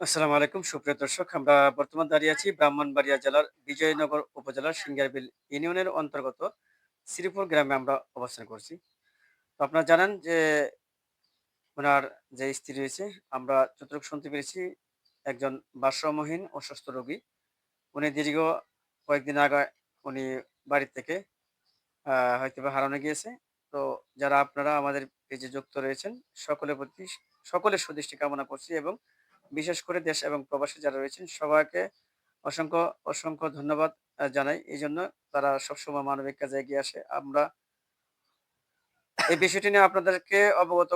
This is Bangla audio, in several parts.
আসসালামু আলাইকুম সুপ্রিয় দর্শক। আমরা বর্তমান দাঁড়িয়ে আছি ব্রাহ্মণবাড়িয়া জেলার বিজয়নগর উপজেলার সিঙ্গারবিল ইউনিয়নের অন্তর্গত শ্রীপুর গ্রামে আমরা অবস্থান করছি। তো আপনারা জানেন যে উনার যে স্ত্রী রয়েছে, আমরা যতটুকু শুনতে পেরেছি একজন ভারসাম্যহীন অসুস্থ রোগী। উনি দীর্ঘ কয়েকদিন আগে উনি বাড়ি থেকে হয়তোবা হারানো গিয়েছে। তো যারা আপনারা আমাদের পেজে যুক্ত রয়েছেন সকলের প্রতি সকলের সুদৃষ্টি কামনা করছি এবং বিশেষ করে দেশ এবং প্রবাসী যারা রয়েছেন সবাইকে অসংখ্য, অসংখ্য ধন্যবাদ জানাই। এজন্য তারা সবসময় মানবিক কাজে এগিয়ে আসে। আমরা এই বিষয়টি নিয়ে আপনাদেরকে অবগত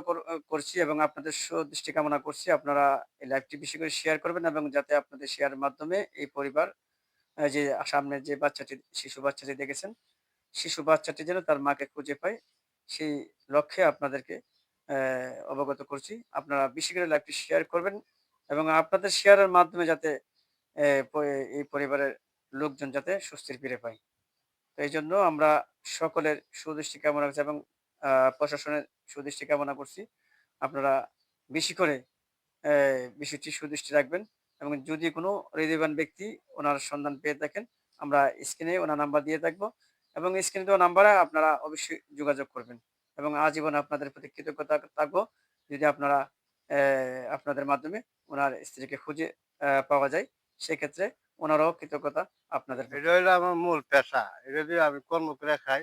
করছি এবং আপনাদের সুদৃষ্টি কামনা করছি। আপনারা এই লাইভটি বেশি করে শেয়ার করবেন এবং যাতে আপনাদের শেয়ারের মাধ্যমে এই পরিবার যে সামনে যে বাচ্চাটি শিশু বাচ্চাটি দেখেছেন, শিশু বাচ্চাটি যেন তার মাকে খুঁজে পায়, সেই লক্ষ্যে আপনাদেরকে অবগত করছি। আপনারা বেশি করে লাইভটি শেয়ার করবেন এবং আপনাদের শেয়ারের মাধ্যমে যাতে এ প এই পরিবারের লোকজন যাতে স্বস্তির ফিরে পায়। তো এইজন্য আমরা সকলের সুদৃষ্টি কামনা করছি এবং প্রশাসনের সুদৃষ্টি কামনা করছি। আপনারা বেশি করে অ্যা বিষয়টি সুদৃষ্টি রাখবেন এবং যদি কোনো হৃদয়বান ব্যক্তি ওনার সন্ধান পেয়ে থাকেন, আমরা স্ক্রিনে ওনার নাম্বার দিয়ে থাকবো এবং স্ক্রিনে দেওয়া নাম্বারে আপনারা অবশ্যই যোগাযোগ করবেন এবং আজীবন আপনাদের প্রতি কৃতজ্ঞতা থাকবো যদি আপনারা আপনাদের মাধ্যমে ওনার স্ত্রীকে খুঁজে পাওয়া যায়। সেক্ষেত্রে ওনারাও কৃতজ্ঞতা আপনাদের এটা প্রতি। হইলো আমার মূল পেশা। এটা দিয়ে আমি কর্ম করে খাই।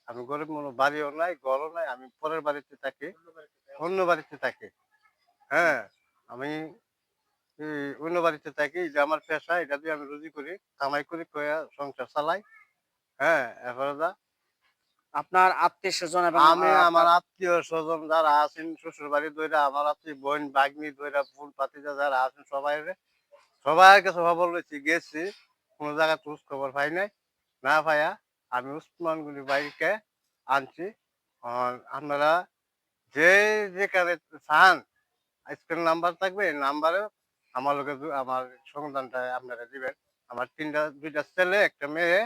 আমি গরিব মানুষ, বাড়িও নাই, ঘরও নাই। আমি পরের বাড়িতে থাকি, অন্য বাড়িতে থাকি। হ্যাঁ? আমি অন্য বাড়িতে থাকি। এটা আমার পেশা। এটা দিয়ে আমি রুজি করি, কামাই করি, কইরা সংসার চালাই। হ্যাঁ? এরপরে আপনার আত্মীয়স্বজন এবং আমার আপনার আত্মীয়-স্বজন যারা আছেন শ্বশুরবাড়ি ধইরা, আমার আত্মীয় বোন, ভাগ্নি ধইরা, ফুল-পাতিজা যারা আছেন সবার কাছে খবর লইছি, গেছি। কোন জায়গায় খোঁজ খবর পাই নাই। না পাইয়া আমি উসমান গনির বাইকে আনছি। আপনারা যে যেখানে চান স্ক্রিন নাম্বার থাকবে এই নাম্বারে আমার লগে আমার সন্ধানটা আপনারা দিবেন। আমার ২ টা ছেলে, ১ টা মেয়ে।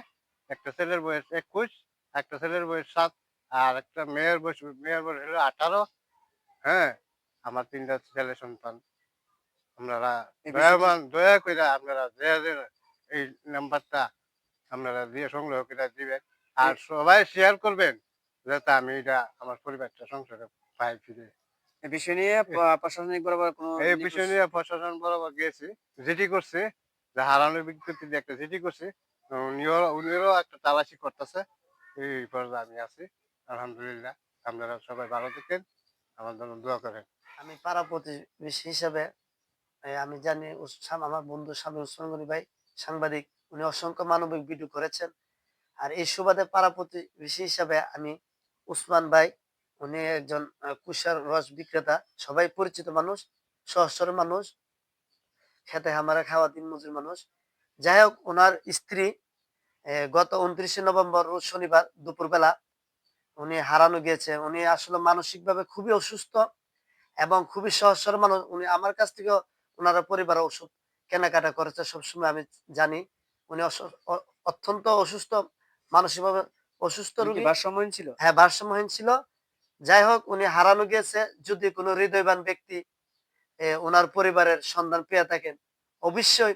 একটা ছেলের বয়স ২১, একটা ছেলের বয়স ৭ আর একটা মেয়ের বয়স হলো ১৮। হ্যাঁ? আমার ৩ টা ছেলে সন্তান। আপনারা এই বিষয়টি দয়া কইরা আপনারা যে এই নাম্বারটা আপনারা দিয়ে সংগ্রহ করে দিবেন। এ আর সবাই শেয়ার করবেন যাতে আমি এটা আমার পরিবারটা সংসারে পাই ফিরে। এ বিষয় নিয়ে এ প্রশাসনিক বরাবর কোনো এই নিখোঁজ বিষয় নিয়ে প্রশাসন বরাবর গেছি। চিঠি করছি যে হারানোর বিজ্ঞপ্তি দিয়ে একটা চিঠি করছি। উনিও একটা তালাশি করতেছে। এই পর্যায়ে আমি আছি। আলহামদুলিল্লাহ। আপনারা সবাই ভালো থাকেন। আমার জন্য দোয়া করেন। আমি পাড়া প্রতিবেশী হিসেবে আমি জানি আমার বন্ধু স্বামী ওসমান গনি ভাই সাংবাদিক, উনি অসংখ্য মানবিক ভিডিও করেছেন। আর এই সুবাদে পাড়া প্রতিবেশী হিসাবে আমি উসমান ভাই, উনি একজন কুশার রস বিক্রেতা, সবাই পরিচিত মানুষ, সহজ সরল মানুষ, খেতে খামারে খাওয়া দিনমজুর মানুষ। যাই হোক, ওনার স্ত্রী গত ২৯শে নভেম্বর রোজ শনিবার দুপুরবেলা উনি হারানো গিয়েছে। উনি আসলে মানসিকভাবে খুবই অসুস্থ এবং খুবই সহজ সরল মানুষ। উনি আমার কাছ থেকেও উনারা পরিবারের ওষুধ কেনাকাটা করেছে সবসময় আমি জানি। উনি অত্যন্ত অসুস্থ, মানসিকভাবে অসুস্থ উনি কি রোগী। ভারসাম্যহীন ছিল? হ্যাঁ, ভারসাম্যহীন ছিল। যাই হোক, উনি হারানো গিয়েছে। যদি কোনো হৃদয়বান ব্যক্তি উনার পরিবারের সন্ধান পেয়ে থাকেন, অবশ্যই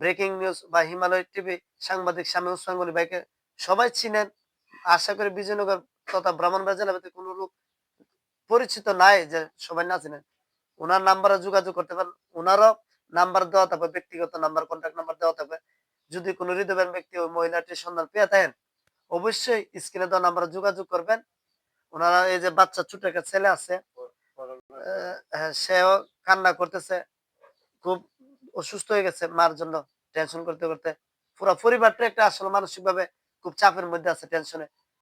ব্রেকিং নিউজ বা হিমালয় টিভি সাংবাদিক স্বামী ওসমান গনি ভাইকে সবাই চিনেন। আশা করি বিজয়নগর তথা ব্রাহ্মণবাড়িয়া জেলা ভিত্তিক কোনো লোক পরিচিত নাই যে সবাই না চিনেন। উনার নাম্বারে যোগাযোগ করতে পারেন। উনারও নাম্বার দেওয়া থাকবে, ব্যক্তিগত নাম্বার, কন্টাক্ট নাম্বার দেওয়া থাকবে। যদি কোনো হৃদয়বান ব্যক্তি ওই মহিলাটির সন্ধান পেয়ে থাকেন, অবশ্যই স্ক্রিনে দেওয়া নাম্বারে যোগাযোগ করবেন। উনারা এই যে বাচ্চা ছোট একটা ছেলে আছে, হ্যাঁ, সেও কান্না করতেছে। খুব অসুস্থ হয়ে গেছে মার জন্য টেনশন করতে করতে। পুরা পরিবারটা একটা আসলে মানসিকভাবে খুব চাপের মধ্যে আছে, টেনশনে।